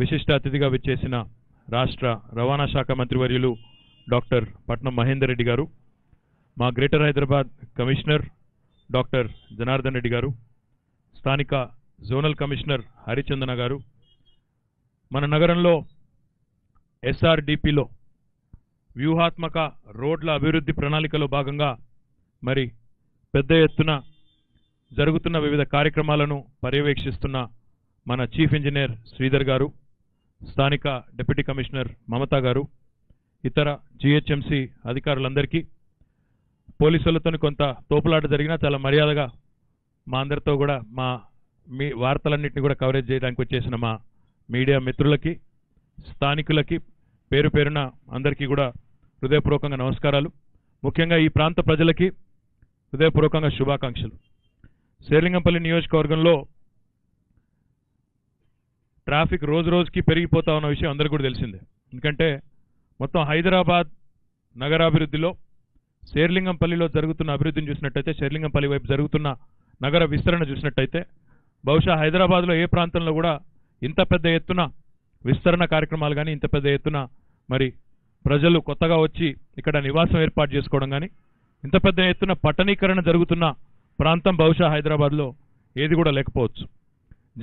విశిష్ట అతిథిగా విచ్చేసిన రాష్ట్ర రవాణా శాఖ మంత్రివర్యులు డాక్టర్ పట్నం మహేందర్ రెడ్డి గారు, మా greater Hyderabad commissioner doctor Janardhan Reddy గారు, స్థానిక జోనల్ కమిషనర్ హరిచందన గారు, మన నగరంలో ఎస్ఆర్డిపిలో వ్యూహాత్మక రోడ్ల అభివృద్ధి ప్రణాళికలో భాగంగా మరి పెద్ద ఎత్తున జరుగుతున్న వివిధ కార్యక్రమాలను పర్యవేక్షిస్తున్న మన చీఫ్ ఇంజనీర్ శ్రీధర్ గారు, స్థానిక డిప్యూటీ కమిషనర్ మమతా గారు, ఇతర జిహెచ్ఎంసీ అధికారులందరికీ, పోలీసులతో కొంత తోపులాట జరిగినా చాలా మర్యాదగా మా అందరితో కూడా మీ వార్తలన్నింటినీ కూడా కవరేజ్ చేయడానికి వచ్చేసిన మా మీడియా మిత్రులకి, స్థానికులకి పేరు పేరున అందరికీ కూడా హృదయపూర్వకంగా నమస్కారాలు. ముఖ్యంగా ఈ ప్రాంత ప్రజలకి హృదయపూర్వకంగా శుభాకాంక్షలు. శేర్లింగంపల్లి నియోజకవర్గంలో ట్రాఫిక్ రోజు రోజుకి పెరిగిపోతా ఉన్న విషయం అందరికీ కూడా తెలిసిందే. ఎందుకంటే మొత్తం హైదరాబాద్ నగరాభివృద్ధిలో శేర్లింగంపల్లిలో జరుగుతున్న అభివృద్ధిని చూసినట్టయితే, శేర్లింగంపల్లి వైపు జరుగుతున్న నగర విస్తరణ చూసినట్టయితే, బహుశా హైదరాబాద్లో ఏ ప్రాంతంలో కూడా ఇంత పెద్ద ఎత్తున విస్తరణ కార్యక్రమాలు కానీ, ఇంత పెద్ద ఎత్తున మరి ప్రజలు కొత్తగా వచ్చి ఇక్కడ నివాసం ఏర్పాటు చేసుకోవడం కానీ, ఇంత పెద్ద ఎత్తున పట్టణీకరణ జరుగుతున్న ప్రాంతం బహుశా హైదరాబాద్లో ఏది కూడా లేకపోవచ్చు.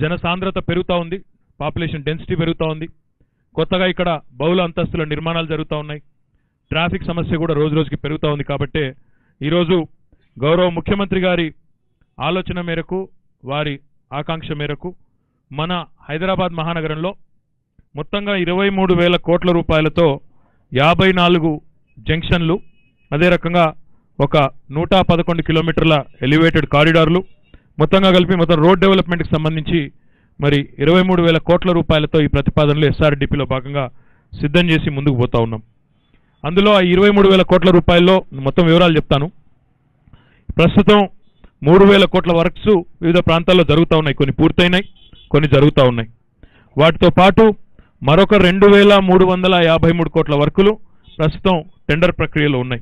జనసాంద్రత పెరుగుతూ ఉంది, పాపులేషన్ డెన్సిటీ పెరుగుతూ ఉంది, కొత్తగా ఇక్కడ బహుళ అంతస్తుల నిర్మాణాలు జరుగుతూ ఉన్నాయి, ట్రాఫిక్ సమస్య కూడా రోజు రోజుకి పెరుగుతూ ఉంది. కాబట్టి ఈరోజు గౌరవ ముఖ్యమంత్రి గారి ఆలోచన మేరకు, వారి ఆకాంక్ష మేరకు మన హైదరాబాద్ మహానగరంలో మొత్తంగా 23,000 కోట్ల రూపాయలతో 54 జంక్షన్లు, అదే రకంగా ఒక 111 కిలోమీటర్ల ఎలివేటెడ్ కారిడార్లు, మొత్తంగా కలిపి మొత్తం రోడ్ డెవలప్మెంట్కి సంబంధించి మరి 23,000 కోట్ల రూపాయలతో ఈ ప్రతిపాదనలు ఎస్ఆర్డిపిలో భాగంగా సిద్ధం చేసి ముందుకు పోతా ఉన్నాం. అందులో ఆ 23,000 కోట్ల రూపాయల్లో మొత్తం వివరాలు చెప్తాను. ప్రస్తుతం 3,000 కోట్ల వర్క్స్ వివిధ ప్రాంతాల్లో జరుగుతూ ఉన్నాయి, కొన్ని పూర్తయినాయి, కొన్ని జరుగుతూ ఉన్నాయి. వాటితో పాటు మరొక 2,353 కోట్ల వర్కులు ప్రస్తుతం టెండర్ ప్రక్రియలో ఉన్నాయి.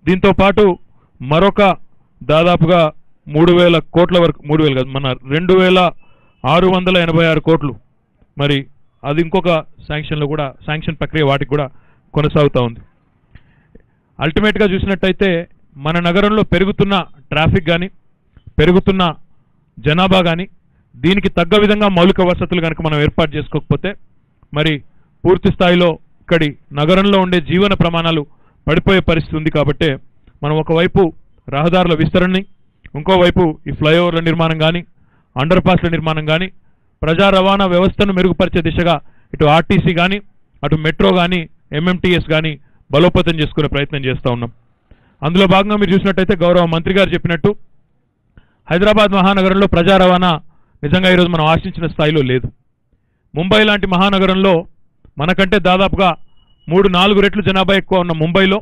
దీంతో పాటు మరొక దాదాపుగా 3,000 కోట్ల వరకు, 3,000 కాదు, మన 2,686 కోట్లు మరి అది ఇంకొక శాంక్షన్లో కూడా, శాంక్షన్ ప్రక్రియ వాటికి కూడా కొనసాగుతూ ఉంది. అల్టిమేట్గా చూసినట్టయితే మన నగరంలో పెరుగుతున్న ట్రాఫిక్ కానీ, పెరుగుతున్న జనాభా కానీ, దీనికి తగ్గ విధంగా మౌలిక వసతులు కనుక మనం ఏర్పాటు చేసుకోకపోతే మరి పూర్తి స్థాయిలో ఇక్కడి నగరంలో ఉండే జీవన ప్రమాణాలు పడిపోయే పరిస్థితి ఉంది. కాబట్టి మనం ఒకవైపు రహదారుల విస్తరణని, ఇంకోవైపు ఈ ఫ్లైఓవర్ల నిర్మాణం కానీ, అండర్ పాస్ల నిర్మాణం కానీ, ప్రజా రవాణా వ్యవస్థను మెరుగుపరిచే దిశగా ఇటు ఆర్టీసీ కానీ, అటు మెట్రో కానీ, ఎంఎంటీఎస్ కానీ బలోపేతం చేసుకునే ప్రయత్నం చేస్తూ ఉన్నాం. అందులో భాగంగా మీరు చూసినట్టయితే గౌరవ మంత్రి గారు చెప్పినట్టు హైదరాబాద్ మహానగరంలో ప్రజా రవాణా నిజంగా ఈరోజు మనం ఆశించిన స్థాయిలో లేదు. ముంబై లాంటి మహానగరంలో మనకంటే దాదాపుగా 3-4 రెట్లు జనాభా ఎక్కువ ఉన్న ముంబైలో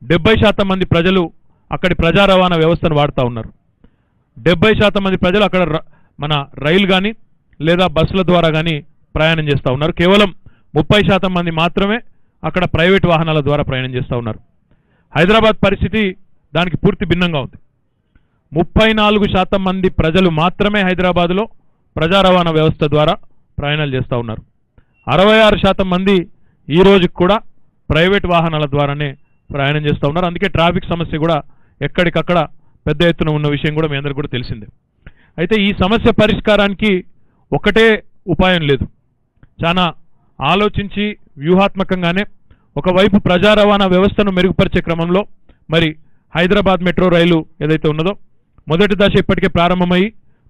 70% మంది ప్రజలు అక్కడి ప్రజా రవాణా వ్యవస్థను వాడుతూ ఉన్నారు. 70% మంది ప్రజలు అక్కడ మన రైలు కానీ లేదా బస్సుల ద్వారా కానీ ప్రయాణం చేస్తూ ఉన్నారు. కేవలం 30% మంది మాత్రమే అక్కడ ప్రైవేట్ వాహనాల ద్వారా ప్రయాణం చేస్తూ ఉన్నారు. హైదరాబాద్ పరిస్థితి దానికి పూర్తి భిన్నంగా ఉంది. 34% మంది ప్రజలు మాత్రమే హైదరాబాద్లో ప్రజా రవాణా వ్యవస్థ ద్వారా ప్రయాణాలు చేస్తూ ఉన్నారు. 66% మంది ఈ రోజుకి కూడా ప్రైవేట్ వాహనాల ద్వారానే ప్రయాణం చేస్తూ ఉన్నారు. అందుకే ట్రాఫిక్ సమస్య కూడా ఎక్కడికక్కడ పెద్ద ఎత్తున ఉన్న విషయం కూడా మీ అందరికీ కూడా తెలిసిందే. అయితే ఈ సమస్య పరిష్కారానికి ఒకటే ఉపాయం లేదు. చాలా ఆలోచించి వ్యూహాత్మకంగానే ఒకవైపు ప్రజా రవాణా వ్యవస్థను మెరుగుపరిచే క్రమంలో మరి హైదరాబాద్ మెట్రో రైలు ఏదైతే ఉన్నదో మొదటి దశ ఇప్పటికే ప్రారంభమై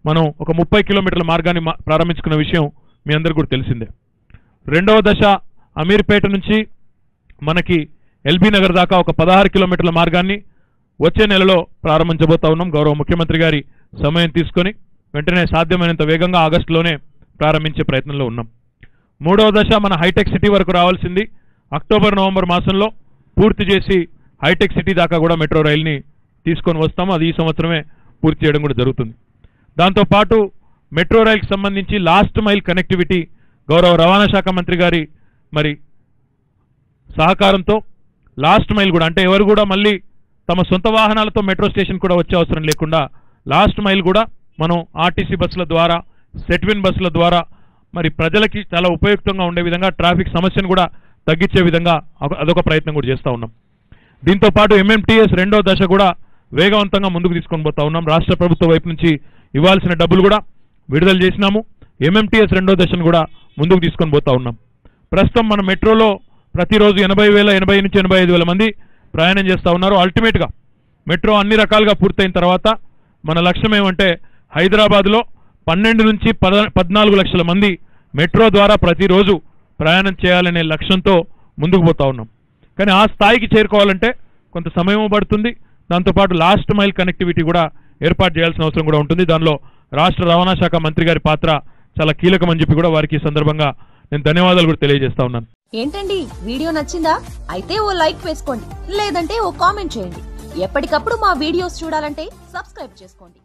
మనం ఒక 30 కిలోమీటర్ల మార్గాన్ని ప్రారంభించుకున్న విషయం మీ అందరికీ కూడా తెలిసిందే. రెండవ దశ అమీర్పేట నుంచి మనకి ఎల్బీ నగర్ దాకా ఒక 16 కిలోమీటర్ల మార్గాన్ని వచ్చే నెలలో ప్రారంభించబోతా ఉన్నాం. గౌరవ ముఖ్యమంత్రి గారి సమయం తీసుకొని వెంటనే సాధ్యమైనంత వేగంగా ఆగస్టులోనే ప్రారంభించే ప్రయత్నంలో ఉన్నాం. మూడవ దశ మన హైటెక్ సిటీ వరకు రావాల్సింది అక్టోబర్-నవంబర్ మాసంలో పూర్తి చేసి హైటెక్ సిటీ దాకా కూడా మెట్రో రైల్ని తీసుకొని వస్తాము. అది ఈ సంవత్సరమే పూర్తి చేయడం కూడా జరుగుతుంది. దాంతోపాటు మెట్రో రైల్కి సంబంధించి లాస్ట్ మైల్ కనెక్టివిటీ గౌరవ రవాణా శాఖ మంత్రి గారి మరి సహకారంతో లాస్ట్ మైల్ కూడా, అంటే ఎవరు కూడా మళ్ళీ తమ సొంత వాహనాలతో మెట్రో స్టేషన్ కూడా వచ్చే అవసరం లేకుండా లాస్ట్ మైల్ కూడా మనం ఆర్టీసీ బస్సుల ద్వారా, సెట్విన్ బస్సుల ద్వారా మరి ప్రజలకి చాలా ఉపయుక్తంగా ఉండే విధంగా ట్రాఫిక్ సమస్యను కూడా తగ్గించే విధంగా అదొక ప్రయత్నం కూడా చేస్తూ ఉన్నాం. దీంతో పాటు ఎంఎంటీఎస్ రెండో దశ కూడా వేగవంతంగా ముందుకు తీసుకొని పోతా ఉన్నాం. రాష్ట్ర ప్రభుత్వం వైపు నుంచి ఇవ్వాల్సిన డబ్బులు కూడా విడుదల చేసినాము. ఎంఎంటీఎస్ రెండో దశను కూడా ముందుకు తీసుకొని పోతా ఉన్నాం. ప్రస్తుతం మన మెట్రోలో ప్రతిరోజు 80,000 నుంచి 85,000 మంది ప్రయాణం చేస్తూ ఉన్నారు. అల్టిమేట్గా మెట్రో అన్ని రకాలుగా పూర్తయిన తర్వాత మన లక్ష్యం ఏమంటే హైదరాబాద్లో 12 నుంచి 14 లక్షల మంది మెట్రో ద్వారా ప్రతిరోజు ప్రయాణం చేయాలనే లక్ష్యంతో ముందుకు పోతా ఉన్నాం. కానీ ఆ స్థాయికి చేరుకోవాలంటే కొంత సమయం పడుతుంది. దాంతోపాటు లాస్ట్ మైల్ కనెక్టివిటీ కూడా ఏర్పాటు చేయాల్సిన అవసరం కూడా ఉంటుంది. దానిలో రాష్ట్ర రవాణా శాఖ మంత్రి గారి పాత్ర చాలా కీలకమని చెప్పి కూడా వారికి ఈ సందర్భంగా నేను ధన్యవాదాలు కూడా తెలియజేస్తా ఉన్నాను. ఏంటండి వీడియో నచ్చిందా? అయితే ఓ లైక్ వేసుకోండి, లేదంటే ఓ కామెంట్ చేయండి. ఎప్పటికప్పుడు మా వీడియోస్ చూడాలంటే సబ్స్క్రైబ్ చేసుకోండి.